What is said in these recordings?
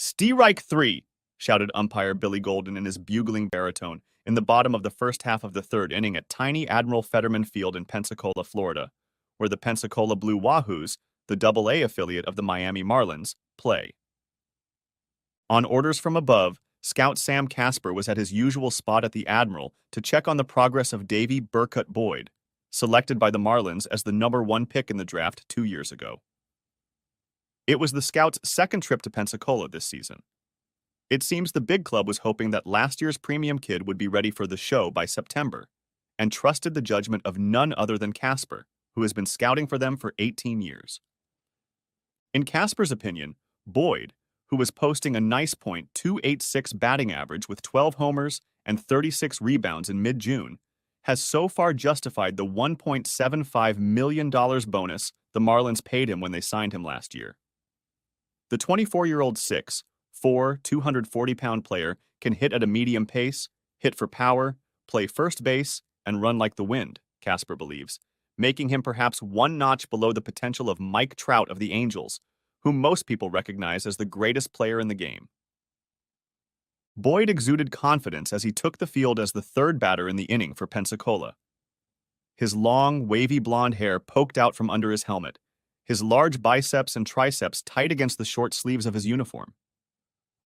Strike three, shouted umpire Billy Golden in his bugling baritone in the bottom of the first half of the third inning at tiny Admiral Fetterman Field in Pensacola, Florida, where the Pensacola Blue Wahoos, the Double-A affiliate of the Miami Marlins, play. On orders from above, Scout Sam Casper was at his usual spot at the Admiral to check on the progress of Davy Burcutt Boyd, selected by the Marlins as the #1 pick in the draft 2 years ago. It was the Scouts' second trip to Pensacola this season. It seems the big club was hoping that last year's premium kid would be ready for the show by September, and trusted the judgment of none other than Casper, who has been scouting for them for 18 years. In Casper's opinion, Boyd, who was posting a nice .286 batting average with 12 homers and 36 rebounds in mid-June, has so far justified the $1.75 million bonus the Marlins paid him when they signed him last year. The 24-year-old 6'4", 240-pound player can hit at a medium pace, hit for power, play first base, and run like the wind, Casper believes, making him perhaps one notch below the potential of Mike Trout of the Angels, whom most people recognize as the greatest player in the game. Boyd exuded confidence as he took the field as the third batter in the inning for Pensacola. His long, wavy blonde hair poked out from under his helmet, his large biceps and triceps tight against the short sleeves of his uniform.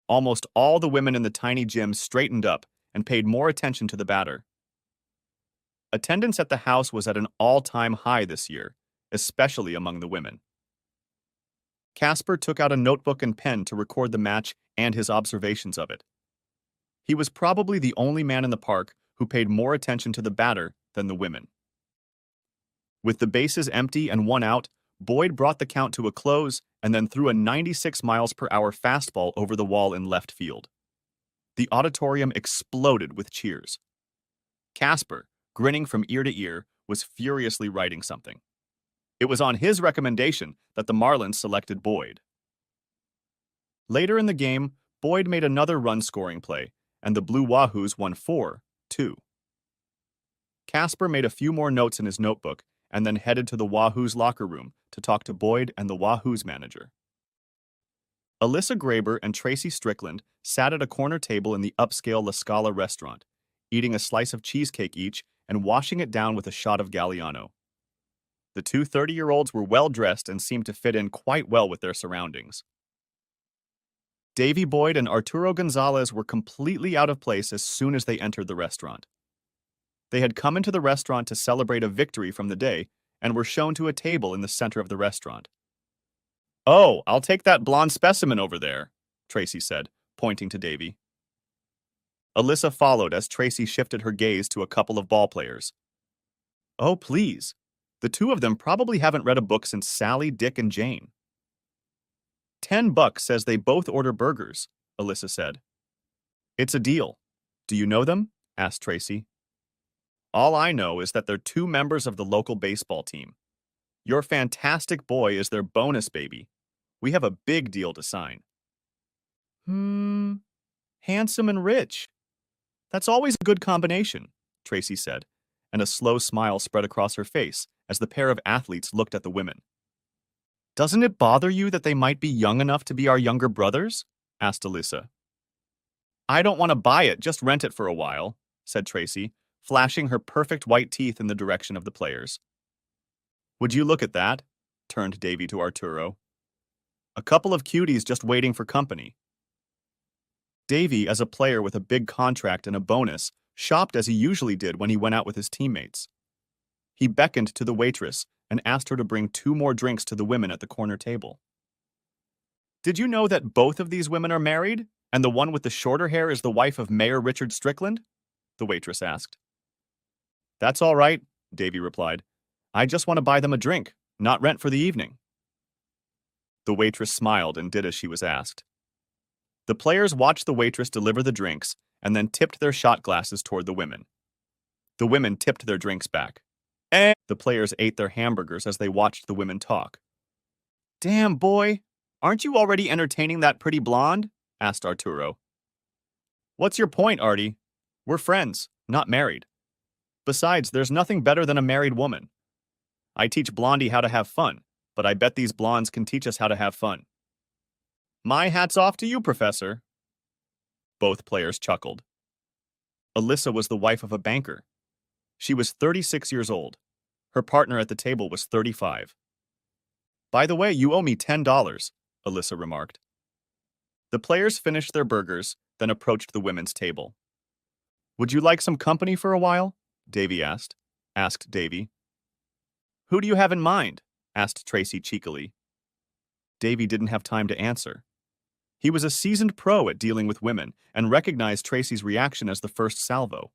Almost all the women in the tiny gym straightened up and paid more attention to the batter. Attendance at the house was at an all-time high this year, especially among the women. Casper took out a notebook and pen to record the match and his observations of it. He was probably the only man in the park who paid more attention to the batter than the women. With the bases empty and one out, Boyd brought the count to a close and then threw a 96 miles per hour fastball over the wall in left field. The auditorium exploded with cheers. Casper, grinning from ear to ear, was furiously writing something. It was on his recommendation that the Marlins selected Boyd. Later in the game, Boyd made another run-scoring play, and the Blue Wahoos won 4-2. Casper made a few more notes in his notebook and then headed to the Wahoos locker room to talk to Boyd and the Wahoos manager. Alyssa Graber and Tracy Strickland sat at a corner table in the upscale La Scala restaurant, eating a slice of cheesecake each and washing it down with a shot of Galliano. The two 30-year-olds were well-dressed and seemed to fit in quite well with their surroundings. Davy Boyd and Arturo Gonzalez were completely out of place as soon as they entered the restaurant. They had come into the restaurant to celebrate a victory from the day and were shown to a table in the center of the restaurant. "Oh, I'll take that blonde specimen over there," Tracy said, pointing to Davy. Alyssa followed as Tracy shifted her gaze to a couple of ballplayers. "Oh, please. The two of them probably haven't read a book since Sally, Dick, and Jane." $10 says they both order burgers, Alyssa said. "It's a deal. Do you know them?" asked Tracy. "All I know is that they're two members of the local baseball team. Your fantastic boy is their bonus baby. We have a big deal to sign." Handsome and rich. That's always a good combination," Tracy said, and a slow smile spread across her face as the pair of athletes looked at the women. "Doesn't it bother you that they might be young enough to be our younger brothers?" asked Alyssa. "I don't want to buy it, just rent it for a while," said Tracy, flashing her perfect white teeth in the direction of the players. "Would you look at that?" turned Davy to Arturo. "A couple of cuties just waiting for company." Davy, as a player with a big contract and a bonus, shopped as he usually did when he went out with his teammates. He beckoned to the waitress and asked her to bring 2 more drinks to the women at the corner table. "Did you know that both of these women are married, and the one with the shorter hair is the wife of Mayor Richard Strickland?" the waitress asked. "That's all right," Davy replied. "I just want to buy them a drink, not rent for the evening." The waitress smiled and did as she was asked. The players watched the waitress deliver the drinks and then tipped their shot glasses toward the women. The women tipped their drinks back. The players ate their hamburgers as they watched the women talk. "Damn, boy, aren't you already entertaining that pretty blonde?" asked Arturo. "What's your point, Artie? We're friends, not married. Besides, there's nothing better than a married woman. I teach Blondie how to have fun, but I bet these blondes can teach us how to have fun." My hat's off to you, Professor. Both players chuckled. Alyssa was the wife of a banker. She was 36 years old. Her partner at the table was 35. By the way, you owe me $10, Alyssa remarked. The players finished their burgers, then approached the women's table. Would you like some company for a while? Davy asked Davy. Who do you have in mind? Asked Tracy cheekily. Davy didn't have time to answer. He was a seasoned pro at dealing with women and recognized Tracy's reaction as the first salvo.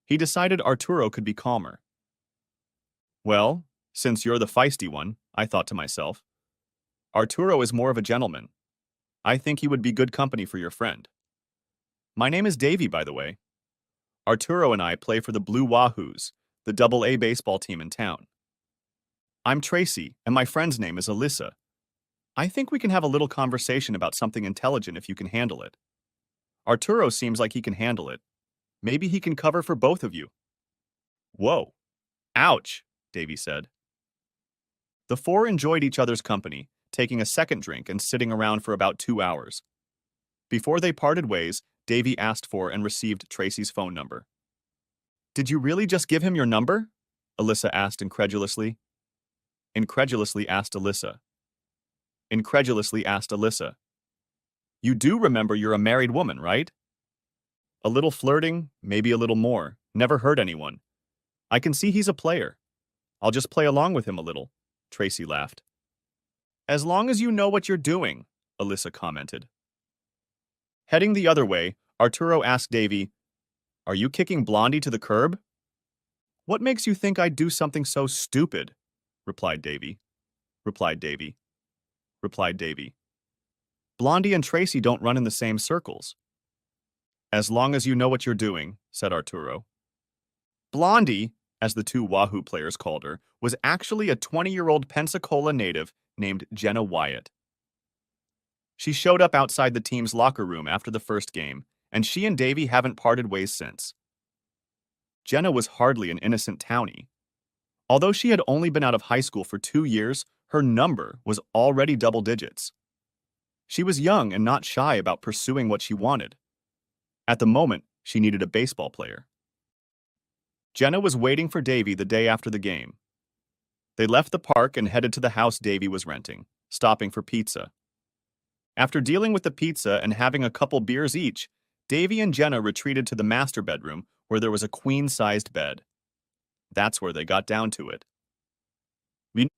He decided Arturo could be calmer. Well, since you're the feisty one, I thought to myself, Arturo is more of a gentleman. I think he would be good company for your friend. My name is Davy, by the way. Arturo and I play for the Blue Wahoos, the Double-A baseball team in town. I'm Tracy, and my friend's name is Alyssa. I think we can have a little conversation about something intelligent if you can handle it. Arturo seems like he can handle it. Maybe he can cover for both of you. Whoa. Ouch, Davy said. The four enjoyed each other's company, taking a second drink and sitting around for about 2 hours. Before they parted ways, Davy asked for and received Tracy's phone number. Did you really just give him your number? Alyssa asked incredulously. Incredulously asked Alyssa. You do remember you're a married woman, right? A little flirting, maybe a little more. Never hurt anyone. I can see he's a player. I'll just play along with him a little, Tracy laughed. As long as you know what you're doing, Alyssa commented. Heading the other way, Arturo asked Davy, Are you kicking Blondie to the curb? What makes you think I'd do something so stupid? Replied Davy. Blondie and Tracy don't run in the same circles. As long as you know what you're doing, said Arturo. Blondie, as the two Wahoo players called her, was actually a 20-year-old Pensacola native named Jenna Wyatt. She showed up outside the team's locker room after the first game, and she and Davy haven't parted ways since. Jenna was hardly an innocent townie. Although she had only been out of high school for 2 years, her number was already double digits. She was young and not shy about pursuing what she wanted. At the moment, she needed a baseball player. Jenna was waiting for Davy the day after the game. They left the park and headed to the house Davy was renting, stopping for pizza. After dealing with the pizza and having a couple beers each, Davy and Jenna retreated to the master bedroom where there was a queen-sized bed. That's where they got down to it.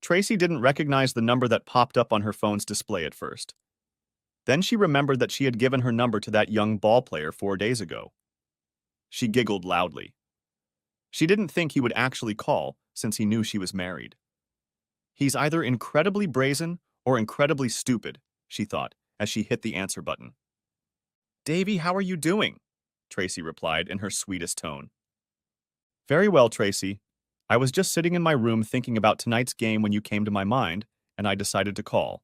Tracy didn't recognize the number that popped up on her phone's display at first. Then she remembered that she had given her number to that young ball player 4 days ago. She giggled loudly. She didn't think he would actually call, since he knew she was married. He's either incredibly brazen or incredibly stupid, she thought, as she hit the answer button. Davy, how are you doing? Tracy replied in her sweetest tone. Very well, Tracy. I was just sitting in my room thinking about tonight's game when you came to my mind, and I decided to call.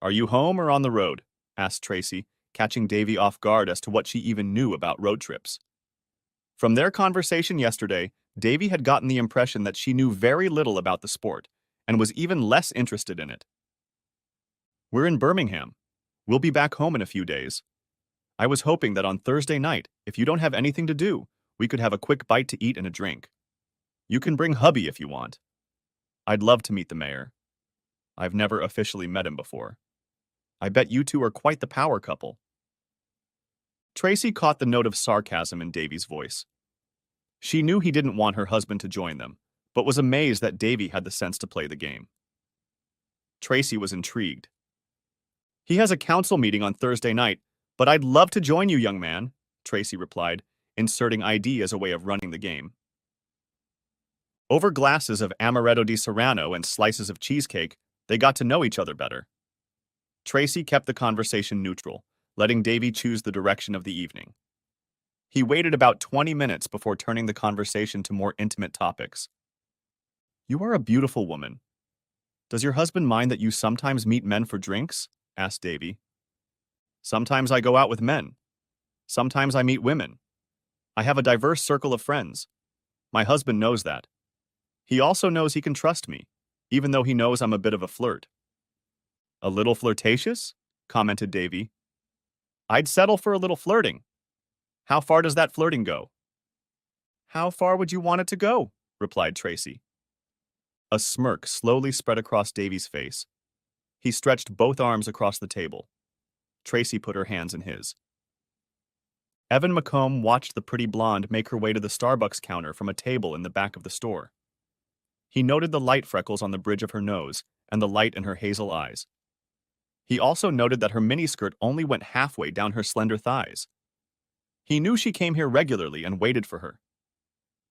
Are you home or on the road? Asked Tracy, catching Davy off guard as to what she even knew about road trips. From their conversation yesterday, Davy had gotten the impression that she knew very little about the sport, and was even less interested in it. We're in Birmingham. We'll be back home in a few days. I was hoping that on Thursday night, if you don't have anything to do, we could have a quick bite to eat and a drink. You can bring hubby if you want. I'd love to meet the mayor. I've never officially met him before. I bet you two are quite the power couple. Tracy caught the note of sarcasm in Davy's voice. She knew he didn't want her husband to join them, but was amazed that Davy had the sense to play the game. Tracy was intrigued. He has a council meeting on Thursday night, but I'd love to join you, young man, Tracy replied, inserting ID as a way of running the game. Over glasses of amaretto di Serrano and slices of cheesecake, they got to know each other better. Tracy kept the conversation neutral, letting Davy choose the direction of the evening. He waited about 20 minutes before turning the conversation to more intimate topics. You are a beautiful woman. Does your husband mind that you sometimes meet men for drinks? Asked Davy. Sometimes I go out with men. Sometimes I meet women. I have a diverse circle of friends. My husband knows that. He also knows he can trust me, even though he knows I'm a bit of a flirt. A little flirtatious? commented Davy. I'd settle for a little flirting. How far does that flirting go? How far would you want it to go? Replied Tracy. A smirk slowly spread across Davy's face. He stretched both arms across the table. Tracy put her hands in his. Evan McComb watched the pretty blonde make her way to the Starbucks counter from a table in the back of the store. He noted the light freckles on the bridge of her nose and the light in her hazel eyes. He also noted that her miniskirt only went halfway down her slender thighs. He knew she came here regularly and waited for her.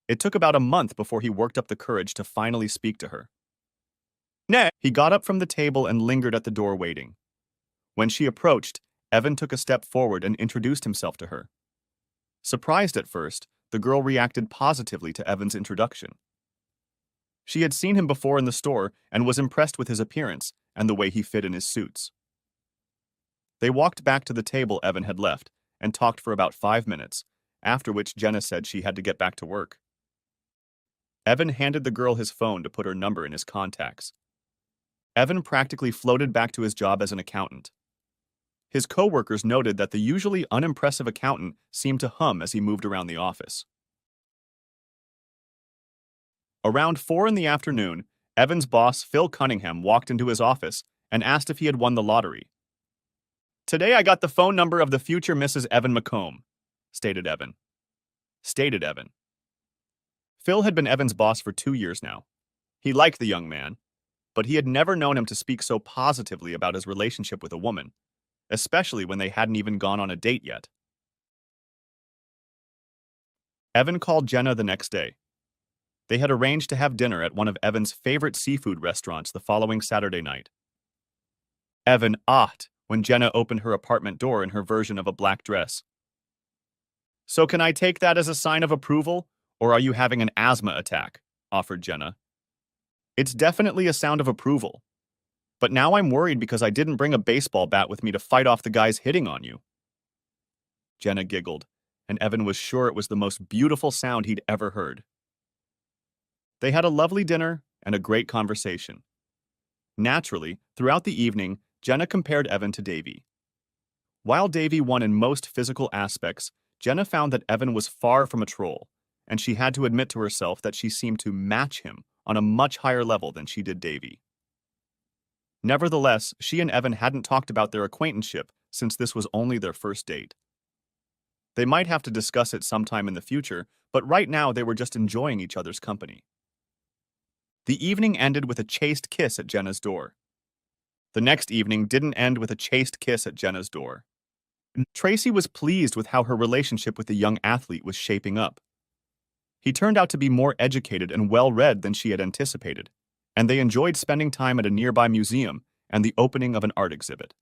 It took about a month before he worked up the courage to finally speak to her. Nay! He got up from the table and lingered at the door waiting. When she approached, Evan took a step forward and introduced himself to her. Surprised at first, the girl reacted positively to Evan's introduction. She had seen him before in the store and was impressed with his appearance and the way he fit in his suits. They walked back to the table Evan had left and talked for about 5 minutes, after which Jenna said she had to get back to work. Evan handed the girl his phone to put her number in his contacts. Evan practically floated back to his job as an accountant. His co-workers noted that the usually unimpressive accountant seemed to hum as he moved around the office. Around 4 in the afternoon, Evan's boss, Phil Cunningham, walked into his office and asked if he had won the lottery. Today I got the phone number of the future Mrs. Evan McComb, stated Evan. Phil had been Evan's boss for 2 years now. He liked the young man, but he had never known him to speak so positively about his relationship with a woman, especially when they hadn't even gone on a date yet. Evan called Jenna the next day. They had arranged to have dinner at one of Evan's favorite seafood restaurants the following Saturday night. Evan ahed when Jenna opened her apartment door in her version of a black dress. So can I take that as a sign of approval, or are you having an asthma attack? Offered Jenna. It's definitely a sound of approval. But now I'm worried because I didn't bring a baseball bat with me to fight off the guys hitting on you. Jenna giggled, and Evan was sure it was the most beautiful sound he'd ever heard. They had a lovely dinner and a great conversation. Naturally, throughout the evening, Jenna compared Evan to Davy. While Davy won in most physical aspects, Jenna found that Evan was far from a troll, and she had to admit to herself that she seemed to match him on a much higher level than she did Davy. Nevertheless, she and Evan hadn't talked about their acquaintanceship since this was only their first date. They might have to discuss it sometime in the future, but right now they were just enjoying each other's company. The evening ended with a chaste kiss at Jenna's door. The next evening didn't end with a chaste kiss at Jenna's door. Tracy was pleased with how her relationship with the young athlete was shaping up. He turned out to be more educated and well-read than she had anticipated, and they enjoyed spending time at a nearby museum and the opening of an art exhibit.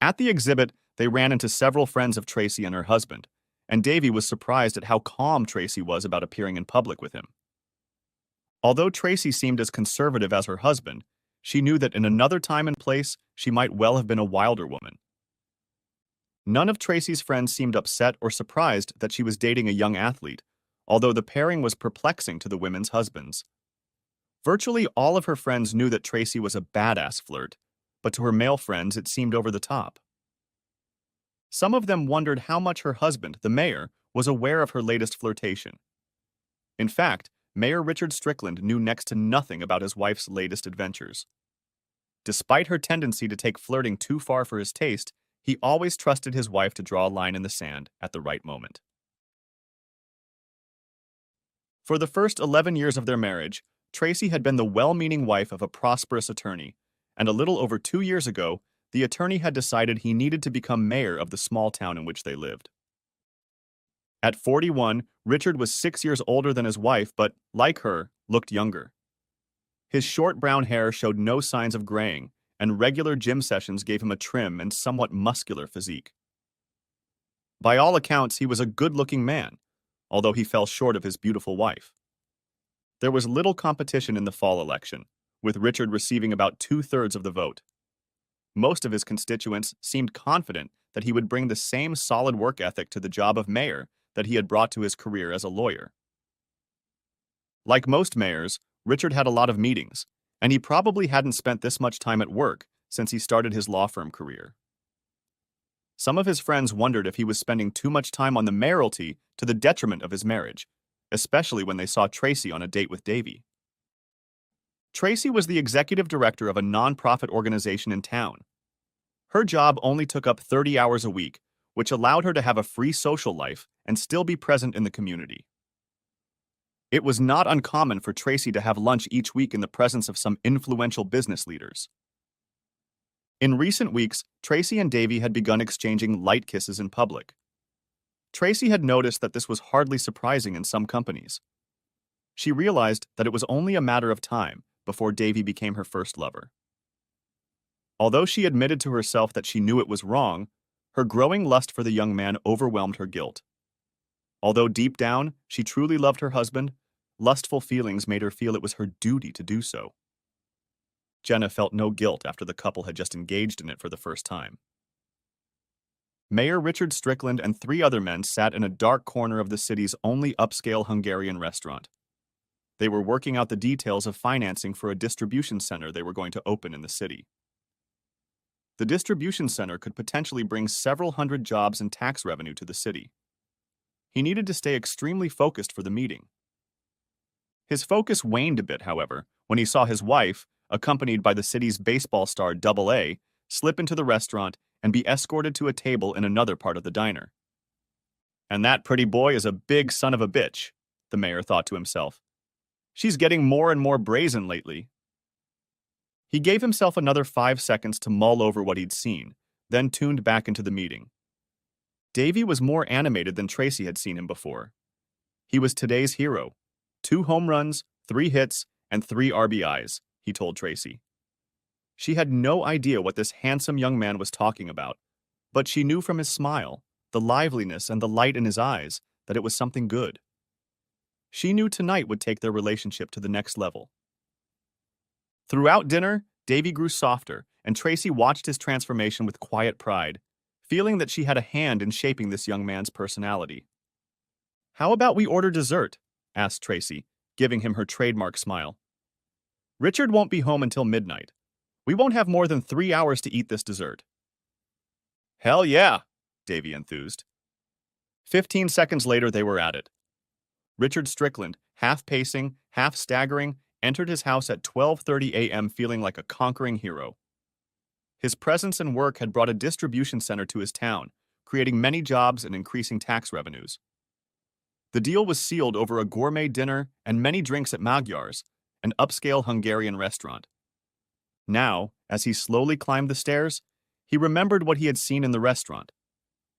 At the exhibit, they ran into several friends of Tracy and her husband, and Davy was surprised at how calm Tracy was about appearing in public with him. Although Tracy seemed as conservative as her husband, she knew that in another time and place, she might well have been a wilder woman. None of Tracy's friends seemed upset or surprised that she was dating a young athlete, although the pairing was perplexing to the women's husbands. Virtually all of her friends knew that Tracy was a badass flirt, but to her male friends it seemed over the top. Some of them wondered how much her husband, the mayor, was aware of her latest flirtation. In fact, Mayor Richard Strickland knew next to nothing about his wife's latest adventures. Despite her tendency to take flirting too far for his taste, he always trusted his wife to draw a line in the sand at the right moment. For the first 11 years of their marriage, Tracy had been the well-meaning wife of a prosperous attorney, and a little over 2 years ago, the attorney had decided he needed to become mayor of the small town in which they lived. At 41, Richard was 6 years older than his wife, but, like her, looked younger. His short brown hair showed no signs of graying, and regular gym sessions gave him a trim and somewhat muscular physique. By all accounts, he was a good-looking man, although he fell short of his beautiful wife. There was little competition in the fall election, with Richard receiving about 2/3 of the vote. Most of his constituents seemed confident that he would bring the same solid work ethic to the job of mayor that he had brought to his career as a lawyer. Like most mayors, Richard had a lot of meetings, and he probably hadn't spent this much time at work since he started his law firm career. Some of his friends wondered if he was spending too much time on the mayoralty to the detriment of his marriage, especially when they saw Tracy on a date with Davy. Tracy was the executive director of a nonprofit organization in town. Her job only took up 30 hours a week, which allowed her to have a free social life and still be present in the community. It was not uncommon for Tracy to have lunch each week in the presence of some influential business leaders. In recent weeks, Tracy and Davy had begun exchanging light kisses in public. Tracy had noticed that this was hardly surprising in some companies. She realized that it was only a matter of time before Davy became her first lover. Although she admitted to herself that she knew it was wrong, her growing lust for the young man overwhelmed her guilt. Although deep down she truly loved her husband, lustful feelings made her feel it was her duty to do so. Jenna felt no guilt after the couple had just engaged in it for the first time. Mayor Richard Strickland and 3 other men sat in a dark corner of the city's only upscale Hungarian restaurant. They were working out the details of financing for a distribution center they were going to open in the city. The distribution center could potentially bring several hundred jobs and tax revenue to the city. He needed to stay extremely focused for the meeting. His focus waned a bit, however, when he saw his wife, accompanied by the city's baseball star Double A, slip into the restaurant and be escorted to a table in another part of the diner. And that pretty boy is a big son of a bitch, the mayor thought to himself. She's getting more and more brazen lately. He gave himself another 5 seconds to mull over what he'd seen, then tuned back into the meeting. Davy was more animated than Tracy had seen him before. He was today's hero. 2 home runs, 3 hits, and 3 RBIs, he told Tracy. She had no idea what this handsome young man was talking about, but she knew from his smile, the liveliness and the light in his eyes, that it was something good. She knew tonight would take their relationship to the next level. Throughout dinner, Davy grew softer, and Tracy watched his transformation with quiet pride, feeling that she had a hand in shaping this young man's personality. "How about we order dessert?" asked Tracy, giving him her trademark smile. "Richard won't be home until midnight. We won't have more than 3 hours to eat this dessert." "Hell yeah," Davy enthused. 15 seconds later, they were at it. Richard Strickland, half pacing, half staggering, entered his house at 12:30 a.m. feeling like a conquering hero. His presence and work had brought a distribution center to his town, creating many jobs and increasing tax revenues. The deal was sealed over a gourmet dinner and many drinks at Magyar's, an upscale Hungarian restaurant. Now, as he slowly climbed the stairs, he remembered what he had seen in the restaurant: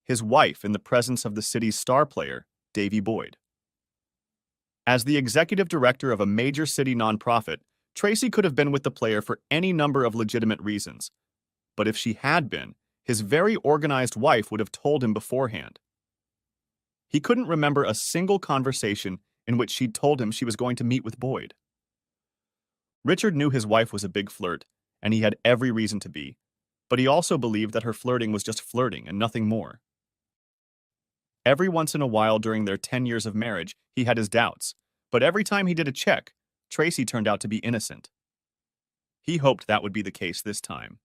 his wife in the presence of the city's star player, Davy Boyd. As the executive director of a major city nonprofit, Tracy could have been with the player for any number of legitimate reasons. But if she had been, his very organized wife would have told him beforehand. He couldn't remember a single conversation in which she'd told him she was going to meet with Boyd. Richard knew his wife was a big flirt, and he had every reason to be, but he also believed that her flirting was just flirting and nothing more. Every once in a while during their 10 years of marriage, he had his doubts, but every time he did a check, Tracy turned out to be innocent. He hoped that would be the case this time.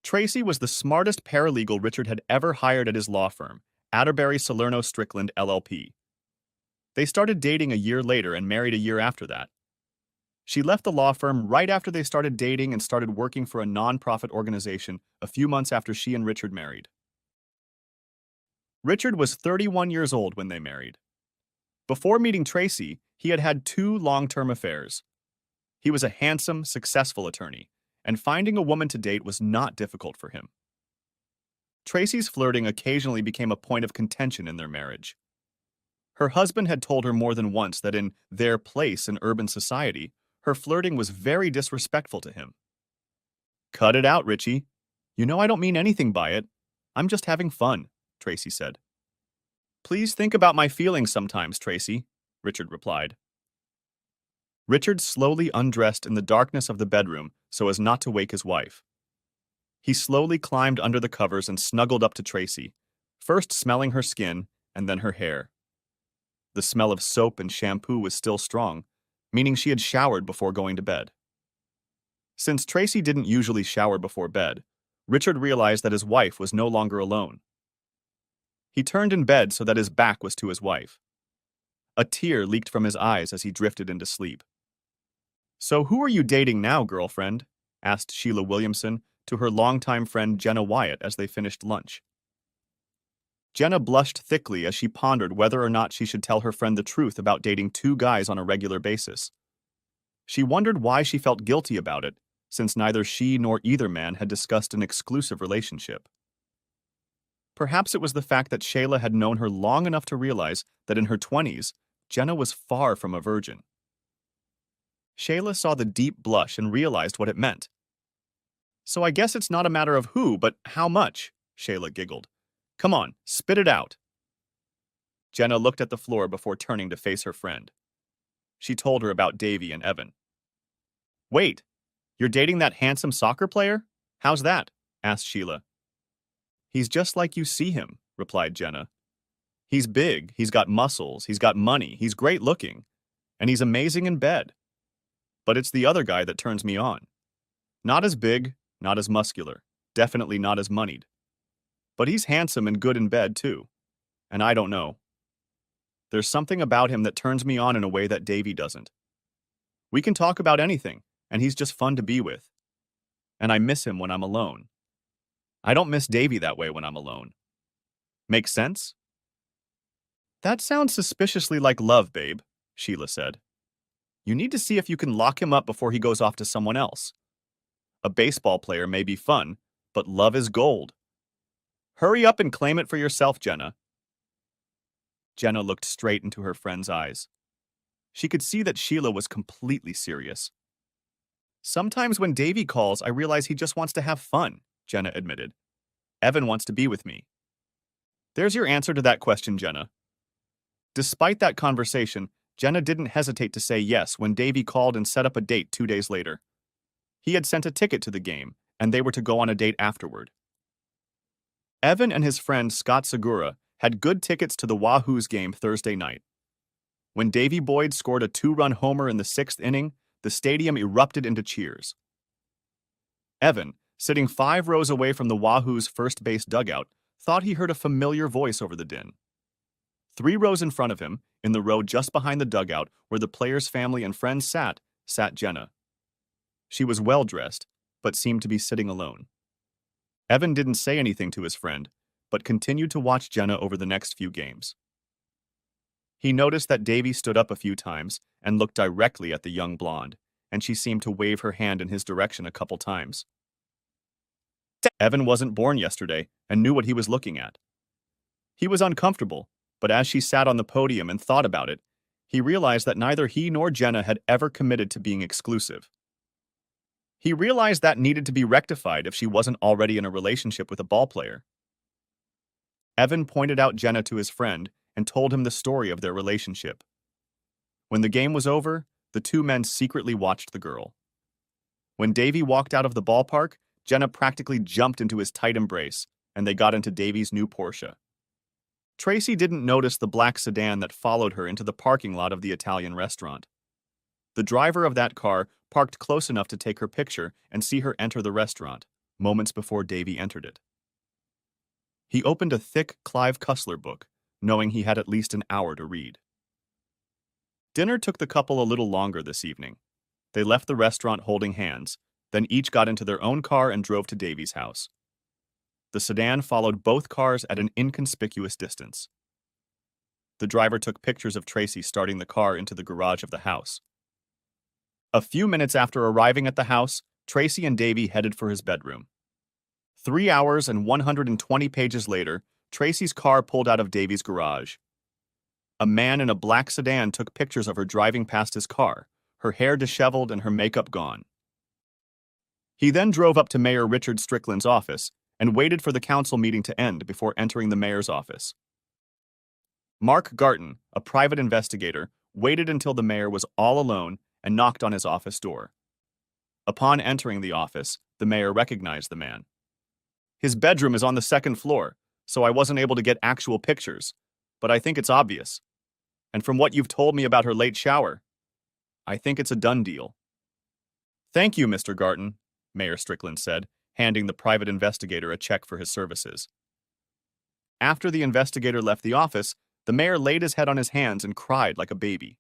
Tracy was the smartest paralegal Richard had ever hired at his law firm, Atterbury Salerno Strickland LLP. They started dating a year later and married a year after that. She left the law firm right after they started dating and started working for a nonprofit organization a few months after she and Richard married. Richard was 31 years old when they married. Before meeting Tracy, he had had 2 long-term affairs. He was a handsome, successful attorney, and finding a woman to date was not difficult for him. Tracy's flirting occasionally became a point of contention in their marriage. Her husband had told her more than once that in their place in urban society, her flirting was very disrespectful to him. "Cut it out, Richie. You know I don't mean anything by it. I'm just having fun," Tracy said. "Please think about my feelings sometimes, Tracy," Richard replied. Richard slowly undressed in the darkness of the bedroom so as not to wake his wife. He slowly climbed under the covers and snuggled up to Tracy, first smelling her skin and then her hair. The smell of soap and shampoo was still strong, meaning she had showered before going to bed. Since Tracy didn't usually shower before bed, Richard realized that his wife was no longer alone. He turned in bed so that his back was to his wife. A tear leaked from his eyes as he drifted into sleep. "So who are you dating now, girlfriend?" asked Sheila Williamson to her longtime friend Jenna Wyatt as they finished lunch. Jenna blushed thickly as she pondered whether or not she should tell her friend the truth about dating two guys on a regular basis. She wondered why she felt guilty about it, since neither she nor either man had discussed an exclusive relationship. Perhaps it was the fact that Shayla had known her long enough to realize that in her 20s, Jenna was far from a virgin. Shayla saw the deep blush and realized what it meant. "So I guess it's not a matter of who, but how much," Shayla giggled. "Come on, spit it out." Jenna looked at the floor before turning to face her friend. She told her about Davy and Evan. "Wait, you're dating that handsome soccer player? How's that?" asked Sheila. "He's just like you see him," replied Jenna. "He's big, he's got muscles, he's got money, he's great looking, and he's amazing in bed. But it's the other guy that turns me on. Not as big, not as muscular, definitely not as moneyed. But he's handsome and good in bed, too. And I don't know. There's something about him that turns me on in a way that Davy doesn't. We can talk about anything, and he's just fun to be with. And I miss him when I'm alone. I don't miss Davy that way when I'm alone. Make sense?" "That sounds suspiciously like love, babe," Sheila said. "You need to see if you can lock him up before he goes off to someone else. A baseball player may be fun, but love is gold. Hurry up and claim it for yourself, Jenna." Jenna looked straight into her friend's eyes. She could see that Sheila was completely serious. "Sometimes when Davy calls, I realize he just wants to have fun," Jenna admitted. "Evan wants to be with me." There's your answer to that question, Jenna. Despite that conversation, Jenna didn't hesitate to say yes when Davy called and set up a date 2 days later. He had sent a ticket to the game, and they were to go on a date afterward. Evan and his friend Scott Segura had good tickets to the Wahoos game Thursday night. When Davy Boyd scored a 2-run homer in the 6th inning, the stadium erupted into cheers. Evan, sitting 5 rows away from the Wahoos' first base dugout, thought he heard a familiar voice over the din. 3 rows in front of him, in the row just behind the dugout where the player's family and friends sat Jenna. She was well-dressed, but seemed to be sitting alone. Evan didn't say anything to his friend, but continued to watch Jenna over the next few games. He noticed that Davy stood up a few times and looked directly at the young blonde, and she seemed to wave her hand in his direction a couple times. Evan wasn't born yesterday and knew what he was looking at. He was uncomfortable, but as she sat on the podium and thought about it, he realized that neither he nor Jenna had ever committed to being exclusive. He realized that needed to be rectified if she wasn't already in a relationship with a ballplayer. Evan pointed out Jenna to his friend and told him the story of their relationship. When the game was over, the 2 men secretly watched the girl. When Davy walked out of the ballpark, Jenna practically jumped into his tight embrace, and they got into Davy's new Porsche. Tracy didn't notice the black sedan that followed her into the parking lot of the Italian restaurant. The driver of that car parked close enough to take her picture and see her enter the restaurant, moments before Davy entered it. He opened a thick Clive Cussler book, knowing he had at least an hour to read. Dinner took the couple a little longer this evening. They left the restaurant holding hands, then each got into their own car and drove to Davy's house. The sedan followed both cars at an inconspicuous distance. The driver took pictures of Tracy starting the car into the garage of the house. A few minutes after arriving at the house, Tracy and Davy headed for his bedroom. 3 hours and 120 pages later, Tracy's car pulled out of Davy's garage. A man in a black sedan took pictures of her driving past his car, her hair disheveled and her makeup gone. He then drove up to Mayor Richard Strickland's office and waited for the council meeting to end before entering the mayor's office. Mark Garton, a private investigator, waited until the mayor was all alone and knocked on his office door. Upon entering the office, the mayor recognized the man. "His bedroom is on the 2nd floor, so I wasn't able to get actual pictures, but I think it's obvious. And from what you've told me about her late shower, I think it's a done deal." Thank you, Mr. Garton, Mayor Strickland said, handing the private investigator a check for his services. After the investigator left the office, the mayor laid his head on his hands and cried like a baby.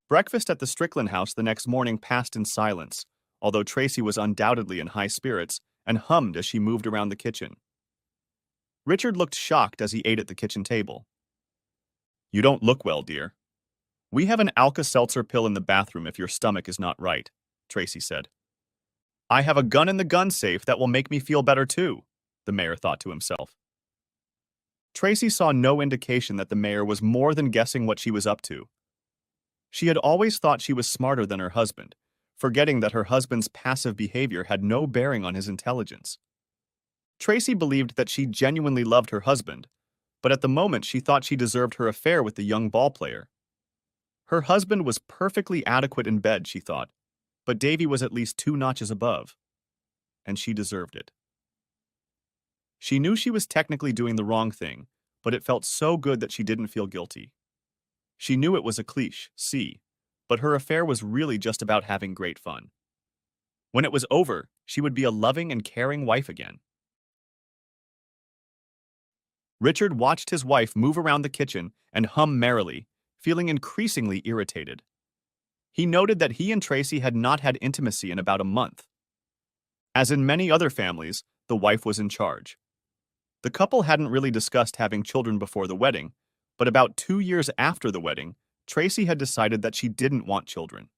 Breakfast at the Strickland house the next morning passed in silence, although Tracy was undoubtedly in high spirits and hummed as she moved around the kitchen. Richard looked shocked as he ate at the kitchen table. You don't look well, dear. We have an Alka-Seltzer pill in the bathroom if your stomach is not right, Tracy said. I have a gun in the gun safe that will make me feel better too, the mayor thought to himself. Tracy saw no indication that the mayor was more than guessing what she was up to. She had always thought she was smarter than her husband, forgetting that her husband's passive behavior had no bearing on his intelligence. Tracy believed that she genuinely loved her husband, but at the moment she thought she deserved her affair with the young ballplayer. Her husband was perfectly adequate in bed, she thought, but Davy was at least 2 notches above, and she deserved it. She knew she was technically doing the wrong thing, but it felt so good that she didn't feel guilty. She knew it was a cliché, but her affair was really just about having great fun. When it was over, she would be a loving and caring wife again. Richard watched his wife move around the kitchen and hum merrily, feeling increasingly irritated. He noted that he and Tracy had not had intimacy in about a month. As in many other families, the wife was in charge. The couple hadn't really discussed having children before the wedding, but about 2 years after the wedding, Tracy had decided that she didn't want children.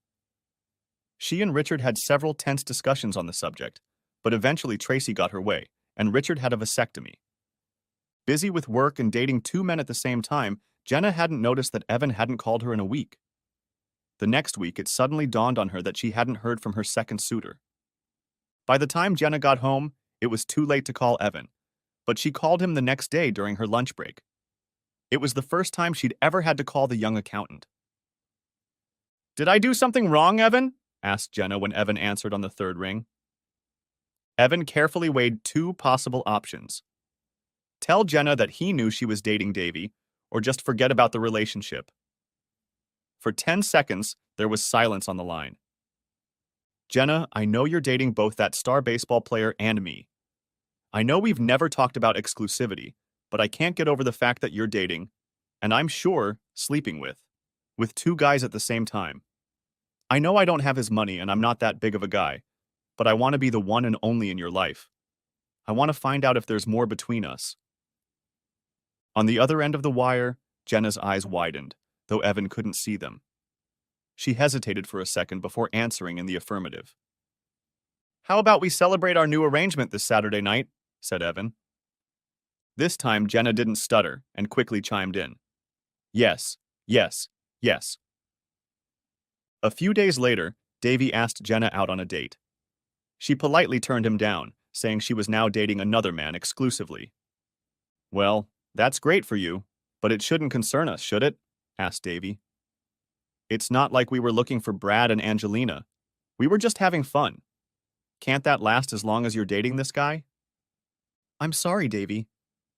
She and Richard had several tense discussions on the subject, but eventually Tracy got her way, and Richard had a vasectomy. Busy with work and dating 2 men at the same time, Jenna hadn't noticed that Evan hadn't called her in a week. The next week, it suddenly dawned on her that she hadn't heard from her second suitor. By the time Jenna got home, it was too late to call Evan, but she called him the next day during her lunch break. It was the first time she'd ever had to call the young accountant. Did I do something wrong, Evan? Asked Jenna when Evan answered on the third ring. Evan carefully weighed 2 possible options. Tell Jenna that he knew she was dating Davy, or just forget about the relationship. For 10 seconds, there was silence on the line. Jenna, I know you're dating both that star baseball player and me. I know we've never talked about exclusivity, but I can't get over the fact that you're dating, and I'm sure sleeping with 2 guys at the same time. I know I don't have his money and I'm not that big of a guy, but I want to be the one and only in your life. I want to find out if there's more between us. On the other end of the wire, Jenna's eyes widened, though Evan couldn't see them. She hesitated for a second before answering in the affirmative. How about we celebrate our new arrangement this Saturday night? Said Evan. This time, Jenna didn't stutter and quickly chimed in. Yes, yes, yes. A few days later, Davy asked Jenna out on a date. She politely turned him down, saying she was now dating another man exclusively. Well, that's great for you, but it shouldn't concern us, should it? Asked Davy. It's not like we were looking for Brad and Angelina. We were just having fun. Can't that last as long as you're dating this guy? I'm sorry, Davy.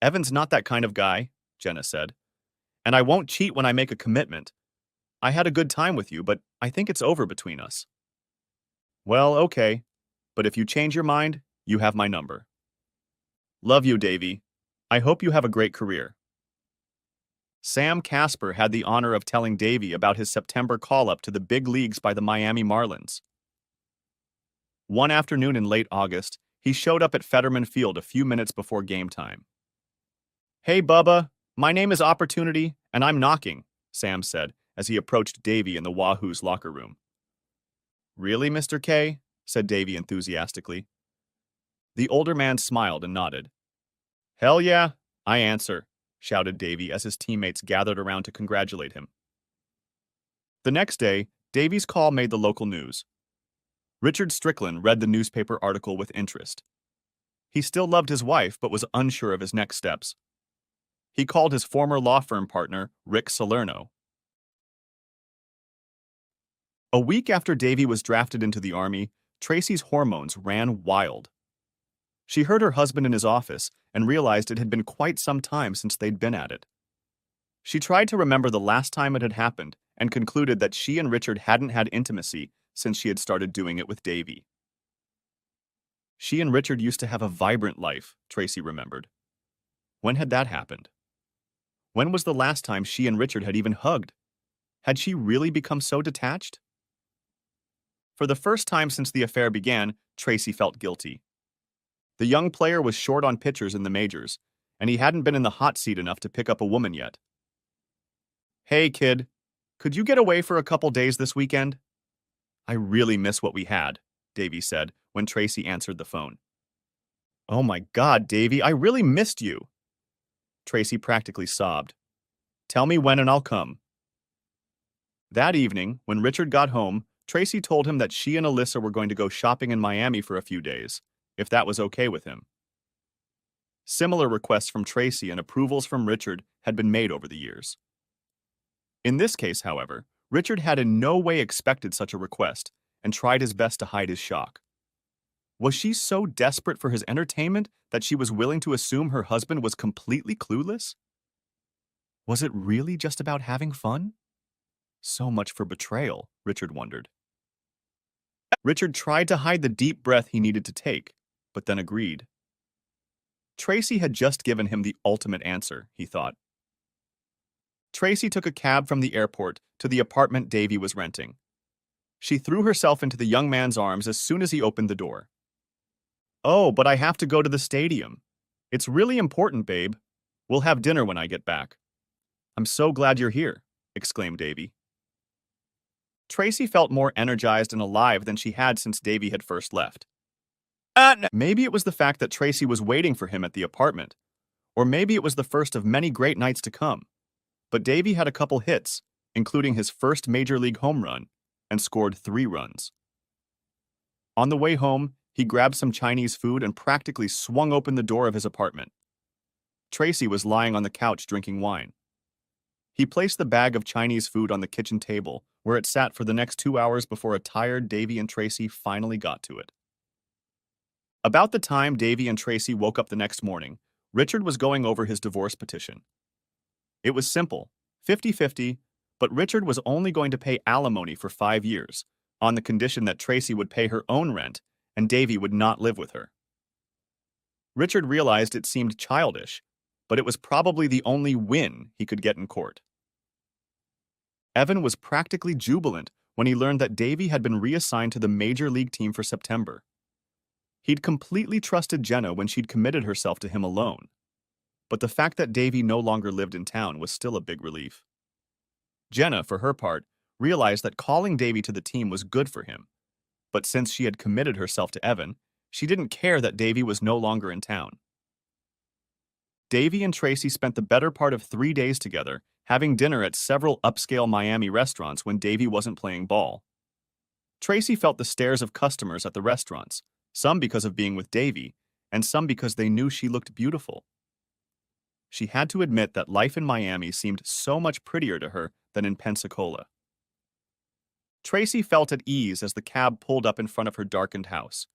Evan's not that kind of guy, Jenna said. And I won't cheat when I make a commitment. I had a good time with you, but I think it's over between us. Well, okay. But if you change your mind, you have my number. Love you, Davy. I hope you have a great career. Sam Casper had the honor of telling Davy about his September call-up to the big leagues by the Miami Marlins. One afternoon in late August, he showed up at Fetterman Field a few minutes before game time. Hey, Bubba, my name is Opportunity, and I'm knocking, Sam said as he approached Davy in the Wahoo's locker room. Really, Mr. K? Said Davy enthusiastically. The older man smiled and nodded. Hell yeah, I answer, shouted Davy as his teammates gathered around to congratulate him. The next day, Davy's call made the local news. Richard Strickland read the newspaper article with interest. He still loved his wife but was unsure of his next steps. He called his former law firm partner, Rick Salerno. A week after Davy was drafted into the Army, Tracy's hormones ran wild. She heard her husband in his office and realized it had been quite some time since they'd been at it. She tried to remember the last time it had happened and concluded that she and Richard hadn't had intimacy since she had started doing it with Davy. She and Richard used to have a vibrant life, Tracy remembered. When had that happened? When was the last time she and Richard had even hugged? Had she really become so detached? For the first time since the affair began, Tracy felt guilty. The young player was short on pitchers in the majors, and he hadn't been in the hot seat enough to pick up a woman yet. "Hey, kid, could you get away for a couple days this weekend?" "I really miss what we had," Davy said when Tracy answered the phone. "Oh my God, Davy, I really missed you." Tracy practically sobbed. "Tell me when and I'll come." That evening, when Richard got home, Tracy told him that she and Alyssa were going to go shopping in Miami for a few days, if that was okay with him. Similar requests from Tracy and approvals from Richard had been made over the years. In this case, however, Richard had in no way expected such a request and tried his best to hide his shock. Was she so desperate for his entertainment that she was willing to assume her husband was completely clueless? Was it really just about having fun? So much for betrayal, Richard wondered. Richard tried to hide the deep breath he needed to take, but then agreed. Tracy had just given him the ultimate answer, he thought. Tracy took a cab from the airport to the apartment Davy was renting. She threw herself into the young man's arms as soon as he opened the door. "Oh, but I have to go to the stadium. It's really important, babe. We'll have dinner when I get back." "I'm so glad you're here," exclaimed Davy. Tracy felt more energized and alive than she had since Davy had first left. Maybe it was the fact that Tracy was waiting for him at the apartment, or maybe it was the first of many great nights to come. But Davy had a couple hits, including his first major league home run, and scored 3 runs. On the way home, he grabbed some Chinese food and practically swung open the door of his apartment. Tracy was lying on the couch drinking wine. He placed the bag of Chinese food on the kitchen table, where it sat for the next 2 hours before a tired Davy and Tracy finally got to it. About the time Davy and Tracy woke up the next morning, Richard was going over his divorce petition. It was simple, 50-50, but Richard was only going to pay alimony for 5 years, on the condition that Tracy would pay her own rent and Davy would not live with her. Richard realized it seemed childish, but it was probably the only win he could get in court. Evan was practically jubilant when he learned that Davy had been reassigned to the major league team for September. He'd completely trusted Jenna when she'd committed herself to him alone, but the fact that Davy no longer lived in town was still a big relief. Jenna, for her part, realized that calling Davy to the team was good for him, but since she had committed herself to Evan, she didn't care that Davy was no longer in town. Davy and Tracy spent the better part of 3 days together, having dinner at several upscale Miami restaurants when Davy wasn't playing ball. Tracy felt the stares of customers at the restaurants, some because of being with Davy, and some because they knew she looked beautiful. She had to admit that life in Miami seemed so much prettier to her than in Pensacola. Tracy felt at ease as the cab pulled up in front of her darkened house.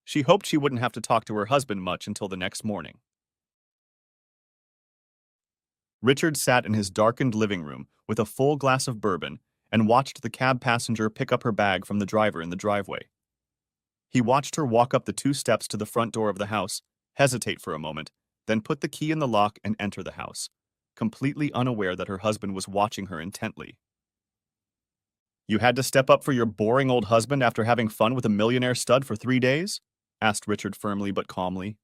She hoped she wouldn't have to talk to her husband much until the next morning. Richard sat in his darkened living room with a full glass of bourbon and watched the cab passenger pick up her bag from the driver in the driveway. He watched her walk up the 2 steps to the front door of the house, hesitate for a moment, then put the key in the lock and enter the house, completely unaware that her husband was watching her intently. "You had to step up for your boring old husband after having fun with a millionaire stud for 3 days?" asked Richard firmly but calmly.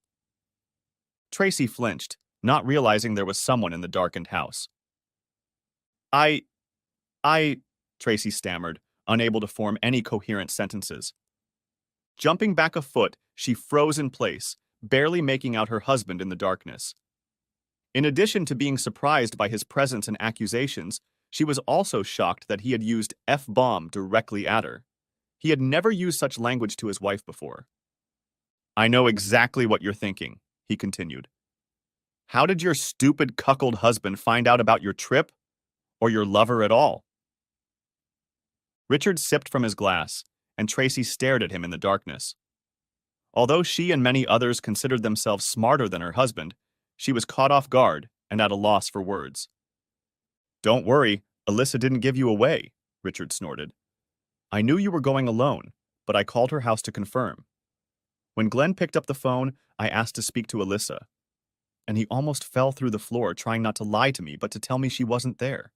Tracy flinched, not realizing there was someone in the darkened house. I, Tracy stammered, unable to form any coherent sentences. Jumping back a foot, she froze in place, barely making out her husband in the darkness. In addition to being surprised by his presence and accusations, she was also shocked that he had used F-bomb directly at her. He had never used such language to his wife before. "I know exactly what you're thinking," he continued. "How did your stupid cuckold husband find out about your trip? Or your lover at all?" Richard sipped from his glass, and Tracy stared at him in the darkness. Although she and many others considered themselves smarter than her husband, she was caught off guard and at a loss for words. "Don't worry, Alyssa didn't give you away, Richard snorted. I knew you were going alone, but I called her house to confirm. When Glenn picked up the phone, I asked to speak to Alyssa, and he almost fell through the floor trying not to lie to me but to tell me she wasn't there.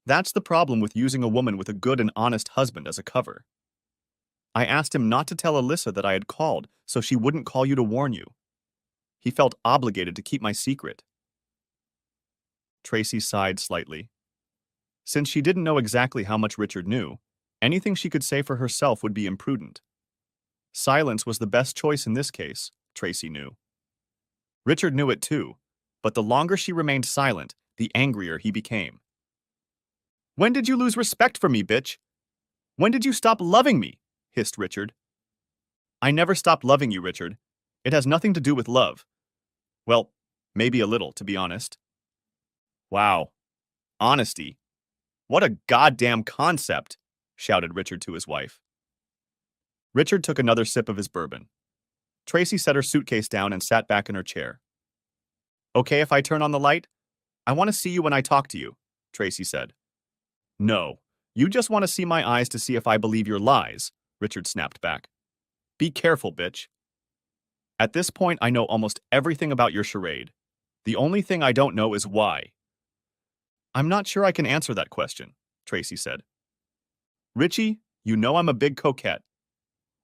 That's the problem with using a woman with a good and honest husband as a cover. I asked him not to tell Alyssa that I had called so she wouldn't call you to warn you. He felt obligated to keep my secret. Tracy sighed slightly. Since she didn't know exactly how much Richard knew, anything she could say for herself would be imprudent. Silence was the best choice in this case, Tracy knew. Richard knew it too, but the longer she remained silent, the angrier he became. When did you lose respect for me, bitch? When did you stop loving me? Hissed Richard. I never stopped loving you, Richard. It has nothing to do with love. Well, maybe a little, to be honest. Wow. Honesty. What a goddamn concept, shouted Richard to his wife. Richard took another sip of his bourbon. Tracy set her suitcase down and sat back in her chair. Okay if I turn on the light? I want to see you when I talk to you, Tracy said. No, you just want to see my eyes to see if I believe your lies, Richard snapped back. Be careful, bitch. At this point, I know almost everything about your charade. The only thing I don't know is why. I'm not sure I can answer that question, Tracy said. Richie, you know I'm a big coquette.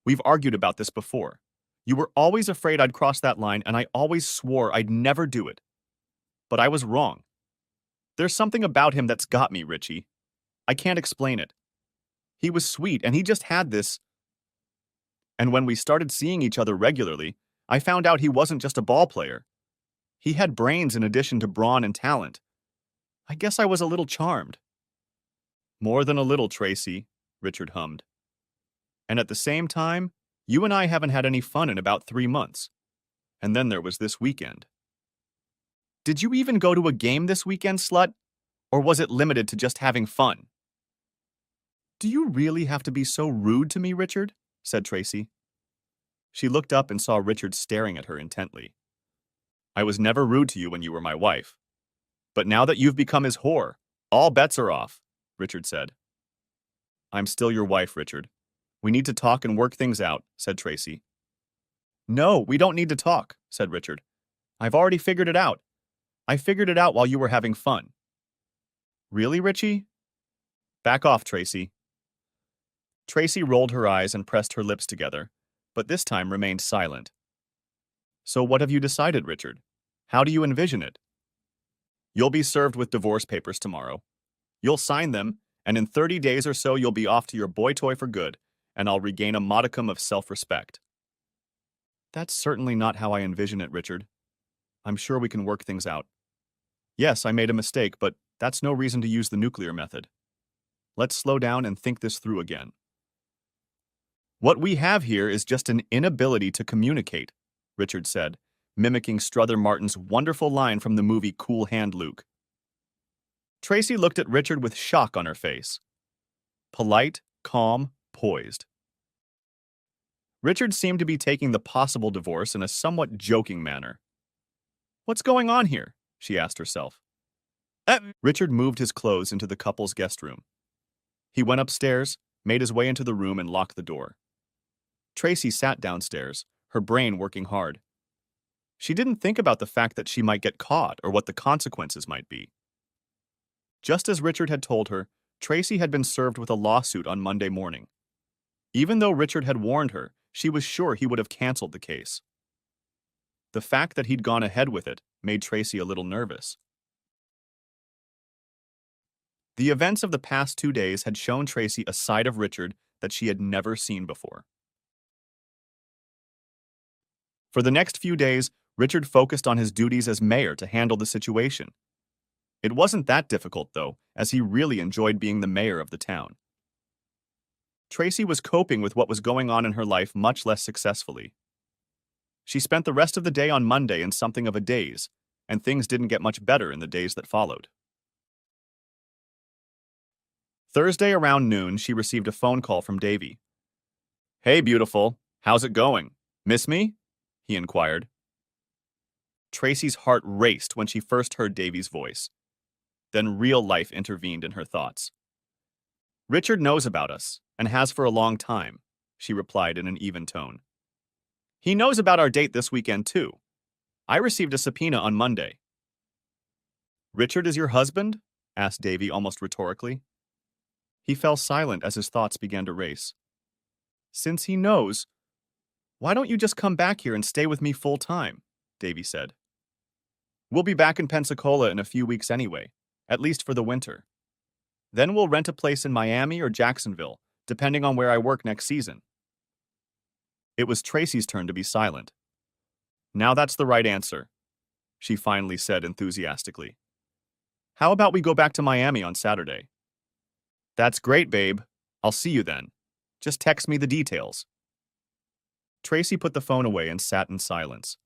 We've argued about this before. You were always afraid I'd cross that line, and I always swore I'd never do it. But I was wrong. There's something about him that's got me, Richie. I can't explain it. He was sweet, and he just had this. And when we started seeing each other regularly, I found out he wasn't just a ball player. He had brains in addition to brawn and talent. I guess I was a little charmed. More than a little, Tracy, Richard hummed. And at the same time, you and I haven't had any fun in about 3 months. And then there was this weekend. Did you even go to a game this weekend, slut? Or was it limited to just having fun? Do you really have to be so rude to me, Richard? Said Tracy. She looked up and saw Richard staring at her intently. I was never rude to you when you were my wife. But now that you've become his whore, all bets are off, Richard said. I'm still your wife, Richard. We need to talk and work things out, said Tracy. No, we don't need to talk, said Richard. I've already figured it out. I figured it out while you were having fun. Really, Richie? Back off, Tracy. Tracy rolled her eyes and pressed her lips together, but this time remained silent. So what have you decided, Richard? How do you envision it? You'll be served with divorce papers tomorrow. You'll sign them, and in 30 days or so you'll be off to your boy toy for good, and I'll regain a modicum of self-respect. That's certainly not how I envision it, Richard. I'm sure we can work things out. Yes, I made a mistake, but that's no reason to use the nuclear method. Let's slow down and think this through again. What we have here is just an inability to communicate, Richard said, mimicking Strother Martin's wonderful line from the movie Cool Hand Luke. Tracy looked at Richard with shock on her face. Polite, calm, poised. Richard seemed to be taking the possible divorce in a somewhat joking manner. What's going on here? She asked herself. Richard moved his clothes into the couple's guest room. He went upstairs, made his way into the room, and locked the door. Tracy sat downstairs, her brain working hard. She didn't think about the fact that she might get caught or what the consequences might be. Just as Richard had told her, Tracy had been served with a lawsuit on Monday morning. Even though Richard had warned her, she was sure he would have canceled the case. The fact that he'd gone ahead with it made Tracy a little nervous. The events of the past 2 days had shown Tracy a side of Richard that she had never seen before. For the next few days, Richard focused on his duties as mayor to handle the situation. It wasn't that difficult, though, as he really enjoyed being the mayor of the town. Tracy was coping with what was going on in her life much less successfully. She spent the rest of the day on Monday in something of a daze, and things didn't get much better in the days that followed. Thursday around noon, she received a phone call from Davy. Hey, beautiful. How's it going? Miss me? He inquired. Tracy's heart raced when she first heard Davy's voice. Then real life intervened in her thoughts. Richard knows about us, and has for a long time, she replied in an even tone. He knows about our date this weekend, too. I received a subpoena on Monday. Richard is your husband? Asked Davy almost rhetorically. He fell silent as his thoughts began to race. Since he knows, why don't you just come back here and stay with me full time? Davy said. We'll be back in Pensacola in a few weeks anyway, at least for the winter. Then we'll rent a place in Miami or Jacksonville, depending on where I work next season. It was Tracy's turn to be silent. Now that's the right answer, she finally said enthusiastically. How about we go back to Miami on Saturday? That's great, babe. I'll see you then. Just text me the details. Tracy put the phone away and sat in silence.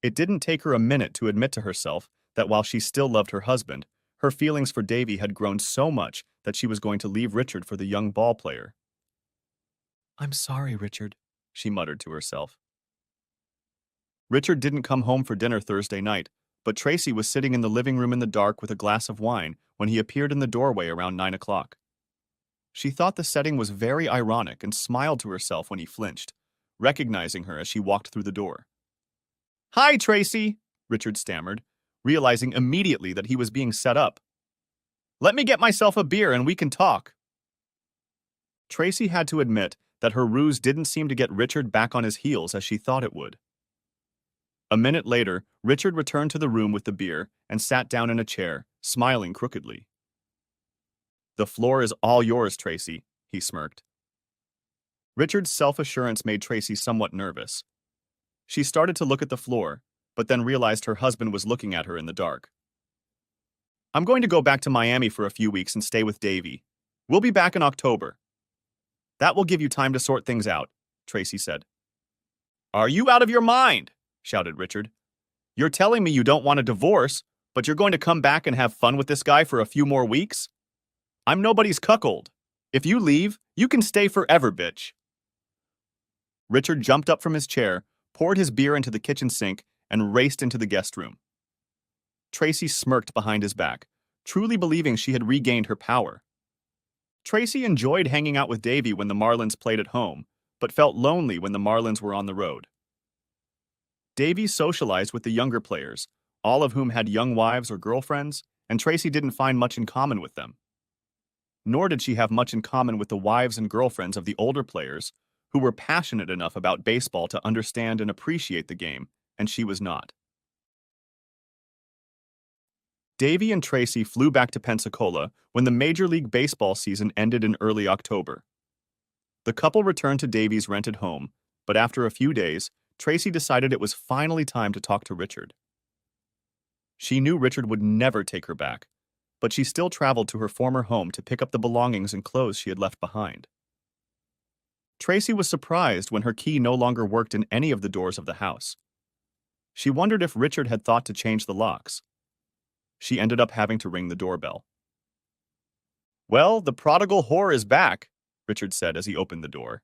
It didn't take her a minute to admit to herself that while she still loved her husband, her feelings for Davy had grown so much that she was going to leave Richard for the young ball player. I'm sorry, Richard, she muttered to herself. Richard didn't come home for dinner Thursday night, but Tracy was sitting in the living room in the dark with a glass of wine when he appeared in the doorway around 9 o'clock. She thought the setting was very ironic and smiled to herself when he flinched, recognizing her as she walked through the door. Hi, Tracy, Richard stammered, realizing immediately that he was being set up. Let me get myself a beer and we can talk. Tracy had to admit that her ruse didn't seem to get Richard back on his heels as she thought it would. A minute later, Richard returned to the room with the beer and sat down in a chair, smiling crookedly. The floor is all yours, Tracy, he smirked. Richard's self-assurance made Tracy somewhat nervous. She started to look at the floor, but then realized her husband was looking at her in the dark. I'm going to go back to Miami for a few weeks and stay with Davy. We'll be back in October. That will give you time to sort things out, Tracy said. Are you out of your mind? Shouted Richard. You're telling me you don't want a divorce, but you're going to come back and have fun with this guy for a few more weeks? I'm nobody's cuckold. If you leave, you can stay forever, bitch. Richard jumped up from his chair, poured his beer into the kitchen sink, and raced into the guest room. Tracy smirked behind his back, truly believing she had regained her power. Tracy enjoyed hanging out with Davy when the Marlins played at home, but felt lonely when the Marlins were on the road. Davy socialized with the younger players, all of whom had young wives or girlfriends, and Tracy didn't find much in common with them. Nor did she have much in common with the wives and girlfriends of the older players, who were passionate enough about baseball to understand and appreciate the game, and she was not. Davy and Tracy flew back to Pensacola when the Major League Baseball season ended in early October. The couple returned to Davy's rented home, but after a few days, Tracy decided it was finally time to talk to Richard. She knew Richard would never take her back, but she still traveled to her former home to pick up the belongings and clothes she had left behind. Tracy was surprised when her key no longer worked in any of the doors of the house. She wondered if Richard had thought to change the locks. She ended up having to ring the doorbell. Well, the prodigal whore is back, Richard said as he opened the door.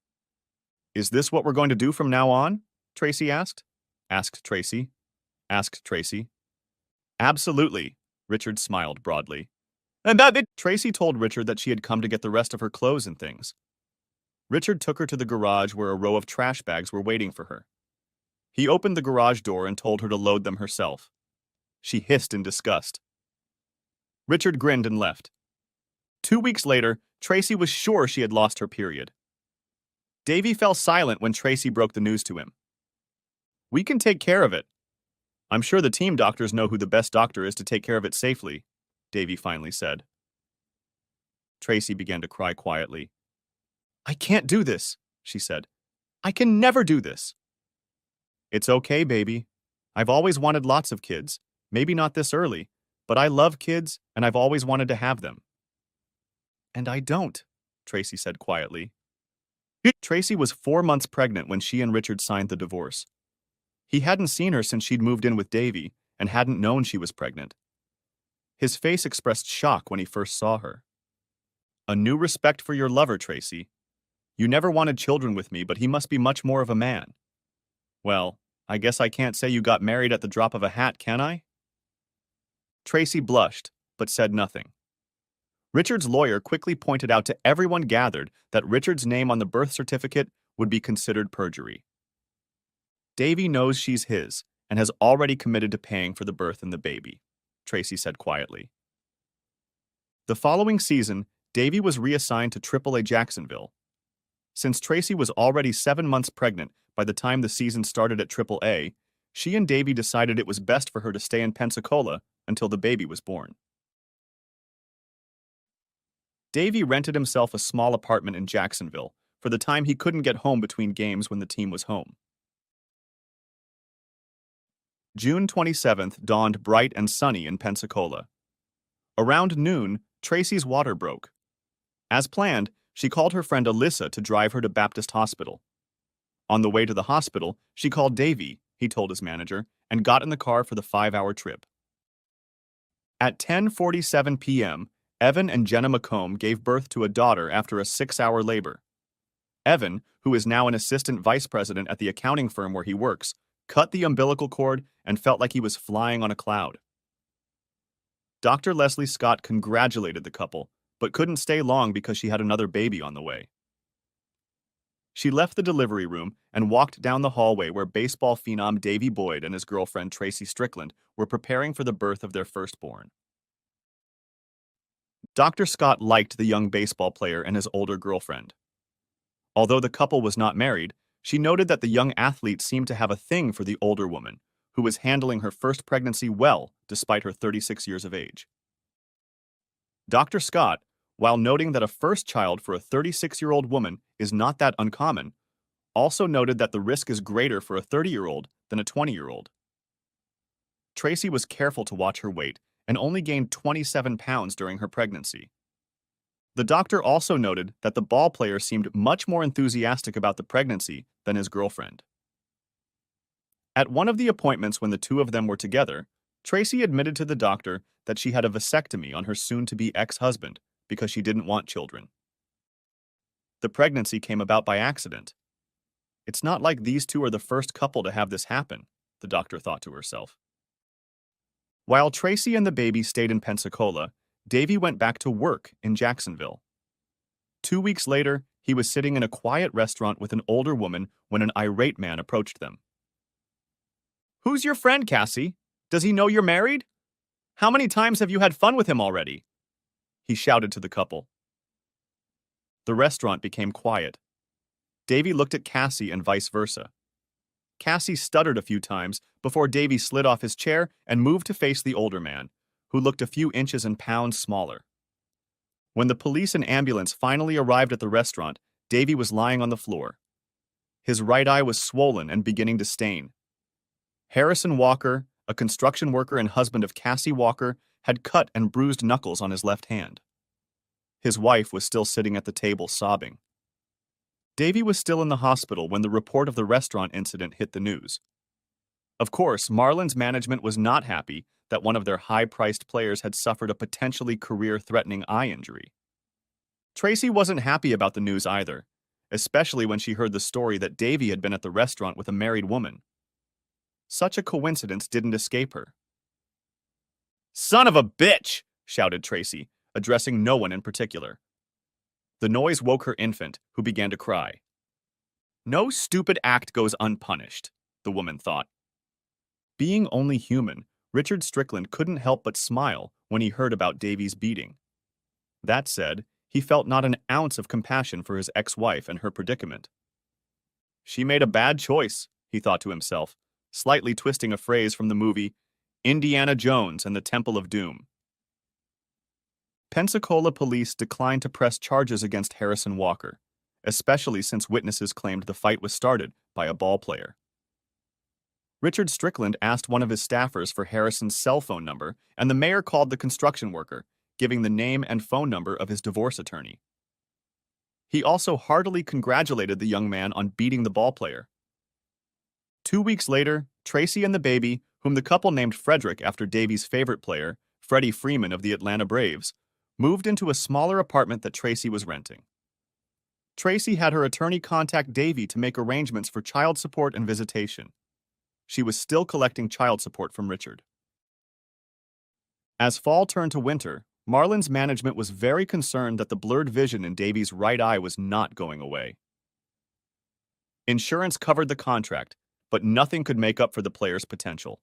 Is this what we're going to do from now on? Tracy asked. Asked Tracy. Absolutely, Richard smiled broadly. And Tracy told Richard that she had come to get the rest of her clothes and things. Richard took her to the garage where a row of trash bags were waiting for her. He opened the garage door and told her to load them herself. She hissed in disgust. Richard grinned and left. 2 weeks later, Tracy was sure she had lost her period. Davy fell silent when Tracy broke the news to him. We can take care of it. I'm sure the team doctors know who the best doctor is to take care of it safely, Davy finally said. Tracy began to cry quietly. I can't do this, she said. I can never do this. It's okay, baby. I've always wanted lots of kids. Maybe not this early, but I love kids and I've always wanted to have them. And I don't, Tracy said quietly. Tracy was 4 months pregnant when she and Richard signed the divorce. He hadn't seen her since she'd moved in with Davy and hadn't known she was pregnant. His face expressed shock when he first saw her. A new respect for your lover, Tracy. You never wanted children with me, but he must be much more of a man. Well, I guess I can't say you got married at the drop of a hat, can I? Tracy blushed, but said nothing. Richard's lawyer quickly pointed out to everyone gathered that Richard's name on the birth certificate would be considered perjury. Davy knows she's his and has already committed to paying for the birth and the baby, Tracy said quietly. The following season, Davy was reassigned to AAA Jacksonville. Since Tracy was already 7 months pregnant by the time the season started at AAA, she and Davy decided it was best for her to stay in Pensacola until the baby was born. Davy rented himself a small apartment in Jacksonville for the time he couldn't get home between games when the team was home. June 27th dawned bright and sunny in Pensacola. Around noon, Tracy's water broke. As planned, she called her friend Alyssa to drive her to Baptist Hospital. On the way to the hospital, she called Davy, he told his manager, and got in the car for the 5-hour trip. At 10:47 p.m., Evan and Jenna McComb gave birth to a daughter after a 6-hour labor. Evan, who is now an assistant vice president at the accounting firm where he works, cut the umbilical cord and felt like he was flying on a cloud. Dr. Leslie Scott congratulated the couple, but couldn't stay long because she had another baby on the way. She left the delivery room and walked down the hallway where baseball phenom Davy Boyd and his girlfriend Tracy Strickland were preparing for the birth of their firstborn. Dr. Scott liked the young baseball player and his older girlfriend. Although the couple was not married, she noted that the young athlete seemed to have a thing for the older woman, who was handling her first pregnancy well despite her 36 years of age. Dr. Scott, while noting that a first child for a 36-year-old woman is not that uncommon, also noted that the risk is greater for a 30-year-old than a 20-year-old. Tracy was careful to watch her weight and only gained 27 pounds during her pregnancy. The doctor also noted that the ball player seemed much more enthusiastic about the pregnancy than his girlfriend. At one of the appointments when the two of them were together, Tracy admitted to the doctor that she had a vasectomy on her soon-to-be ex-husband because she didn't want children. The pregnancy came about by accident. It's not like these two are the first couple to have this happen, the doctor thought to herself. While Tracy and the baby stayed in Pensacola, Davy went back to work in Jacksonville. 2 weeks later, he was sitting in a quiet restaurant with an older woman when an irate man approached them. "Who's your friend, Cassie? Does he know you're married? How many times have you had fun with him already?" he shouted to the couple. The restaurant became quiet. Davy looked at Cassie and vice versa. Cassie stuttered a few times before Davy slid off his chair and moved to face the older man, who looked a few inches and pounds smaller. When the police and ambulance finally arrived at the restaurant, Davy was lying on the floor. His right eye was swollen and beginning to stain. Harrison Walker, a construction worker and husband of Cassie Walker, had cut and bruised knuckles on his left hand. His wife was still sitting at the table sobbing. Davy was still in the hospital when the report of the restaurant incident hit the news. Of course, Marlins management was not happy that one of their high-priced players had suffered a potentially career-threatening eye injury. Tracy wasn't happy about the news either, especially when she heard the story that Davy had been at the restaurant with a married woman. Such a coincidence didn't escape her. "Son of a bitch!" shouted Tracy, addressing no one in particular. The noise woke her infant, who began to cry. No stupid act goes unpunished, the woman thought. Being only human, Richard Strickland couldn't help but smile when he heard about Davy's beating. That said, he felt not an ounce of compassion for his ex-wife and her predicament. She made a bad choice, he thought to himself, slightly twisting a phrase from the movie Indiana Jones and the Temple of Doom. Pensacola police declined to press charges against Harrison Walker, especially since witnesses claimed the fight was started by a ball player. Richard Strickland asked one of his staffers for Harrison's cell phone number, and the mayor called the construction worker, giving the name and phone number of his divorce attorney. He also heartily congratulated the young man on beating the ball player. 2 weeks later, Tracy and the baby, whom the couple named Frederick after Davy's favorite player, Freddie Freeman of the Atlanta Braves, moved into a smaller apartment that Tracy was renting. Tracy had her attorney contact Davy to make arrangements for child support and visitation. She was still collecting child support from Richard. As fall turned to winter, Marlin's management was very concerned that the blurred vision in Davy's right eye was not going away. Insurance covered the contract, but nothing could make up for the player's potential.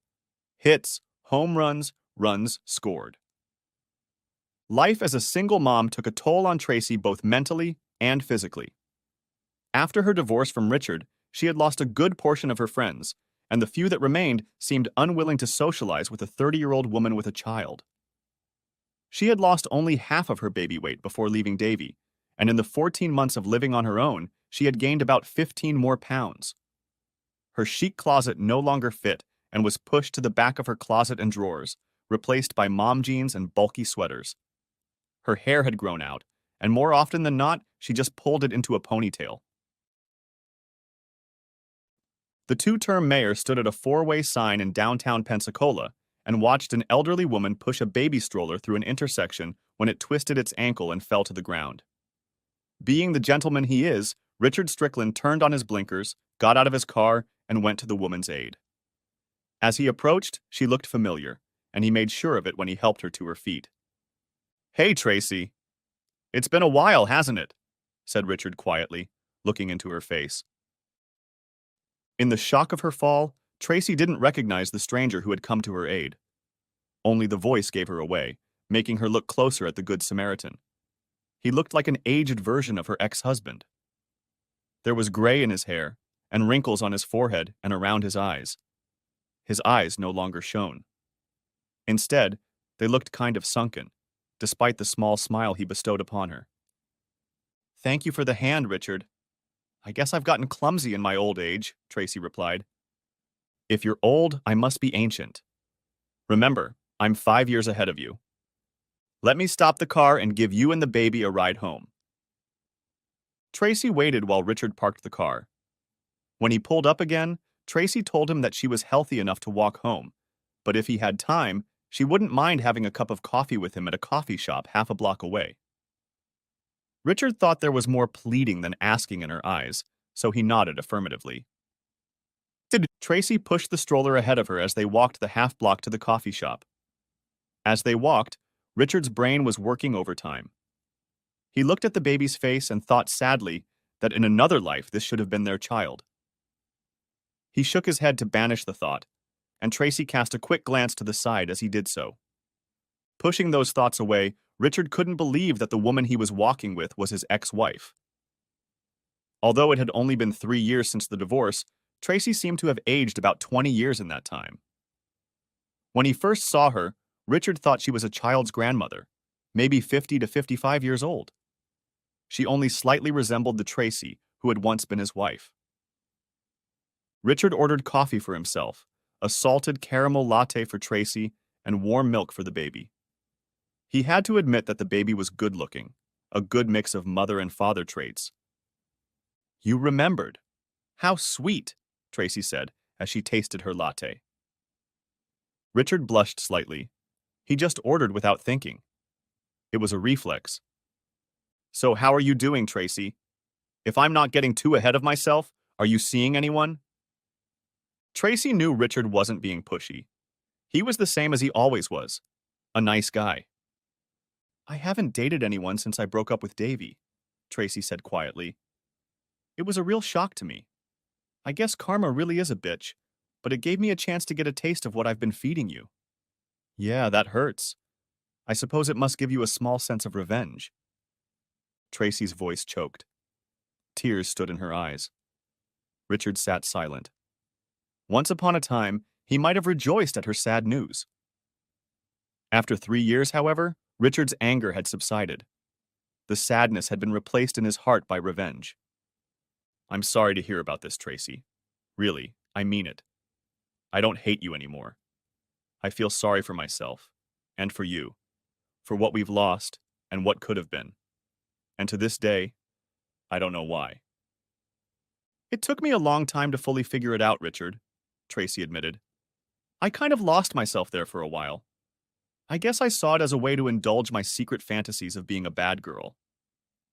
Hits, home runs, runs scored. Life as a single mom took a toll on Tracy both mentally and physically. After her divorce from Richard, she had lost a good portion of her friends, and the few that remained seemed unwilling to socialize with a 30-year-old woman with a child. She had lost only half of her baby weight before leaving Davy, and in the 14 months of living on her own, she had gained about 15 more pounds. Her chic closet no longer fit and was pushed to the back of her closet and drawers, replaced by mom jeans and bulky sweaters. Her hair had grown out, and more often than not, she just pulled it into a ponytail. The two-term mayor stood at a four-way sign in downtown Pensacola and watched an elderly woman push a baby stroller through an intersection when it twisted its ankle and fell to the ground. Being the gentleman he is, Richard Strickland turned on his blinkers, got out of his car, and went to the woman's aid. As he approached, she looked familiar, and he made sure of it when he helped her to her feet. "Hey, Tracy. It's been a while, hasn't it?" said Richard quietly, looking into her face. In the shock of her fall, Tracy didn't recognize the stranger who had come to her aid. Only the voice gave her away, making her look closer at the Good Samaritan. He looked like an aged version of her ex-husband. There was gray in his hair, and wrinkles on his forehead and around his eyes. His eyes no longer shone. Instead, they looked kind of sunken, despite the small smile he bestowed upon her. "Thank you for the hand, Richard. I guess I've gotten clumsy in my old age," Tracy replied. "If you're old, I must be ancient. Remember, I'm 5 years ahead of you. Let me stop the car and give you and the baby a ride home." Tracy waited while Richard parked the car. When he pulled up again, Tracy told him that she was healthy enough to walk home, but if he had time, she wouldn't mind having a cup of coffee with him at a coffee shop half a block away. Richard thought there was more pleading than asking in her eyes, so he nodded affirmatively. Tracy pushed the stroller ahead of her as they walked the half block to the coffee shop. As they walked, Richard's brain was working overtime. He looked at the baby's face and thought sadly that in another life this should have been their child. He shook his head to banish the thought, and Tracy cast a quick glance to the side as he did so. Pushing those thoughts away, Richard couldn't believe that the woman he was walking with was his ex-wife. Although it had only been 3 years since the divorce, Tracy seemed to have aged about 20 years in that time. When he first saw her, Richard thought she was a child's grandmother, maybe 50 to 55 years old. She only slightly resembled the Tracy who had once been his wife. Richard ordered coffee for himself, a salted caramel latte for Tracy, and warm milk for the baby. He had to admit that the baby was good-looking, a good mix of mother and father traits. "You remembered. How sweet," Tracy said as she tasted her latte. Richard blushed slightly. He just ordered without thinking. It was a reflex. "So how are you doing, Tracy? If I'm not getting too ahead of myself, are you seeing anyone?" Tracy knew Richard wasn't being pushy. He was the same as he always was, a nice guy. "I haven't dated anyone since I broke up with Davy," Tracy said quietly. "It was a real shock to me. I guess karma really is a bitch, but it gave me a chance to get a taste of what I've been feeding you." "Yeah, that hurts. I suppose it must give you a small sense of revenge." Tracy's voice choked. Tears stood in her eyes. Richard sat silent. Once upon a time, he might have rejoiced at her sad news. After 3 years, however, Richard's anger had subsided. The sadness had been replaced in his heart by revenge. "I'm sorry to hear about this, Tracy. Really, I mean it. I don't hate you anymore. I feel sorry for myself, and for you, for what we've lost and what could have been. And to this day, I don't know why." "It took me a long time to fully figure it out, Richard," Tracy admitted. "I kind of lost myself there for a while. I guess I saw it as a way to indulge my secret fantasies of being a bad girl.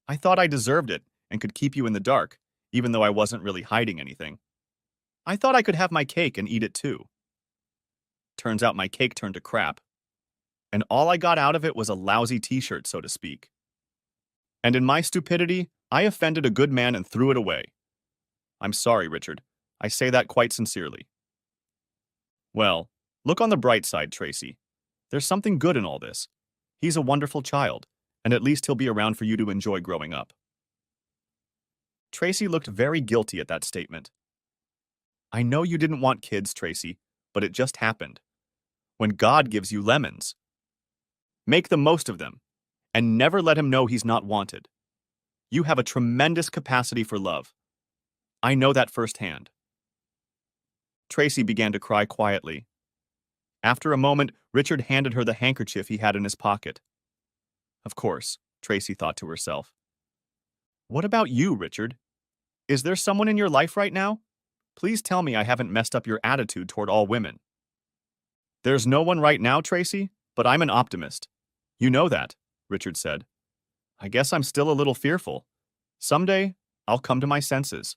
I thought I deserved it and could keep you in the dark, even though I wasn't really hiding anything. I thought I could have my cake and eat it too. Turns out my cake turned to crap. and all I got out of it was a lousy t-shirt, so to speak. And in my stupidity, I offended a good man and threw it away. I'm sorry, Richard. I say that quite sincerely. Well, look on the bright side, Tracy. There's something good in all this. He's a wonderful child, and at least he'll be around for you to enjoy growing up. Tracy looked very guilty at that statement. I know you didn't want kids, Tracy, but it just happened. When God gives you lemons, make the most of them, and never let him know he's not wanted. You have a tremendous capacity for love. I know that firsthand. Tracy began to cry quietly. After a moment, Richard handed her the handkerchief he had in his pocket. Of course, Tracy thought to herself. What about you, Richard? Is there someone in your life right now? Please tell me I haven't messed up your attitude toward all women. There's no one right now, Tracy, but I'm an optimist. You know that, Richard said. I guess I'm still a little fearful. Someday, I'll come to my senses.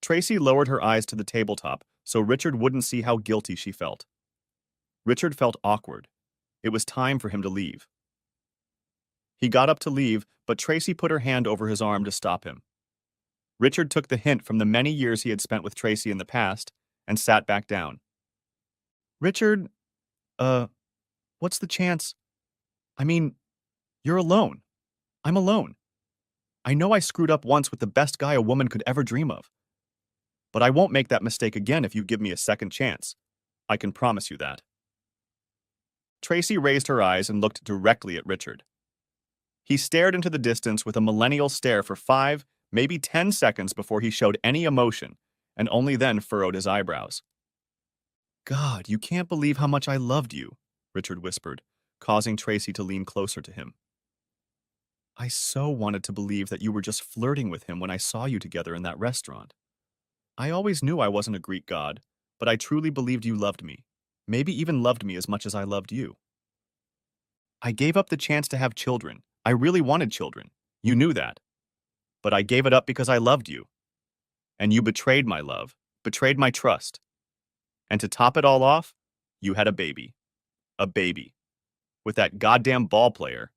Tracy lowered her eyes to the tabletop so Richard wouldn't see how guilty she felt. Richard felt awkward. It was time for him to leave. He got up to leave, but Tracy put her hand over his arm to stop him. Richard took the hint from the many years he had spent with Tracy in the past and sat back down. Richard, what's the chance? I mean, you're alone. I'm alone. I know I screwed up once with the best guy a woman could ever dream of. But I won't make that mistake again if you give me a second chance. I can promise you that. Tracy raised her eyes and looked directly at Richard. He stared into the distance with a millennial stare for 5, maybe 10 seconds before he showed any emotion, and only then furrowed his eyebrows. God, you can't believe how much I loved you, Richard whispered, causing Tracy to lean closer to him. I so wanted to believe that you were just flirting with him when I saw you together in that restaurant. I always knew I wasn't a Greek god, but I truly believed you loved me, maybe even loved me as much as I loved you. I gave up the chance to have children. I really wanted children. You knew that. But I gave it up because I loved you. And you betrayed my love, betrayed my trust. And to top it all off, you had a baby. A baby. With that goddamn ball player.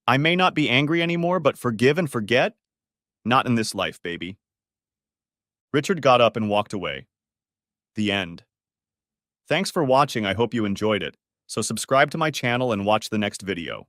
I may not be angry anymore, but forgive and forget? Not in this life, baby. Richard got up and walked away. The end. Thanks for watching. I hope you enjoyed it. So subscribe to my channel and watch the next video.